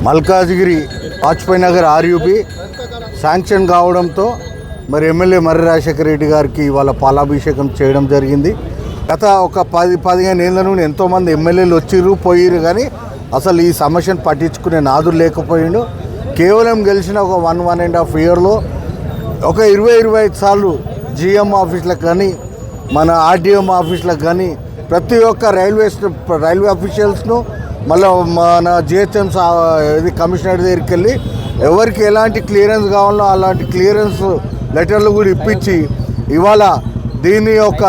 Malkajgiri Vajpayee Nagar RUB sanction కావడంతో మరి MLA మర్రి రాజశేఖర రెడ్డి గారికి ఇవాళ పాలాభిషేకం చేయడం జరిగింది. గత ఒక 10-15 ఏళ్ళ నుండి ఎంతోమంది ఎమ్మెల్యేలు వచ్చిర్రు పోయిర్రు, కానీ అసలు ఈ సమస్యను పట్టించుకునే నాదులు లేకపోయిండు. కేవలం గెలిచిన ఒక 1.5 ఇయర్లో ఒక 20-25 సార్లు జిఎం ఆఫీసులకు కానీ మన ఆర్డీఎం ఆఫీసులకు కానీ ప్రతి ఒక్క రైల్వే అఫీషియల్స్ను మళ్ళీ మన జిహెచ్ఎం ఇది కమిషనర్ దగ్గరికి వెళ్ళి ఎవరికి ఎలాంటి క్లియరెన్స్ కావాలో అలాంటి క్లియరెన్స్ లెటర్లు కూడా ఇప్పించి ఇవాళ దీని యొక్క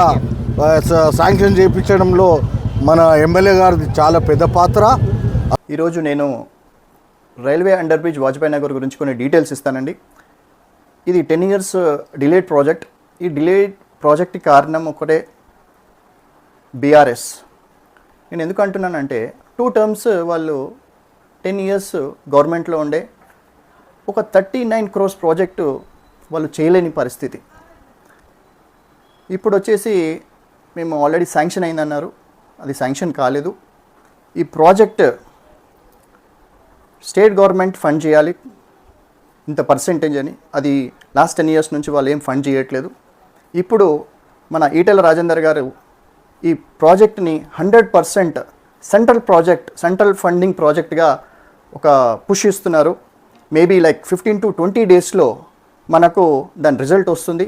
శాంక్షన్ చేయించడంలో మన ఎమ్మెల్యే గారిది చాలా పెద్ద పాత్ర. ఈరోజు నేను railway under bridge Vajpayee Nagar గురించి కొన్ని డీటెయిల్స్ ఇస్తానండి. ఇది 10 years డిలేడ్ ప్రాజెక్ట్. ఈ డిలేడ్ ప్రాజెక్ట్కి కారణం ఒకటే బీఆర్ఎస్. నేను ఎందుకు అంటున్నానంటే 2 terms వాళ్ళు 10 years గవర్నమెంట్లో ఉండే ఒక 39 crores ప్రాజెక్టు వాళ్ళు చేయలేని పరిస్థితి. ఇప్పుడు వచ్చేసి మేము ఆల్రెడీ శాంక్షన్ అయిందన్నారు, అది శాంక్షన్ కాలేదు. ఈ ప్రాజెక్ట్ స్టేట్ గవర్నమెంట్ ఫండ్ చేయాలి ఇంత పర్సెంటేజ్ అని, అది లాస్ట్ 10 years నుంచి వాళ్ళు ఏం ఫండ్ చేయట్లేదు. ఇప్పుడు మన ఈటెల రాజేందర్ గారు ఈ ప్రాజెక్ట్ని 100% సెంట్రల్ ఫండింగ్ ప్రాజెక్ట్గా ఒక పుష్ ఇస్తున్నారు. మేబీ లైక్ 15 to 20 daysలో మనకు దాని రిజల్ట్ వస్తుంది.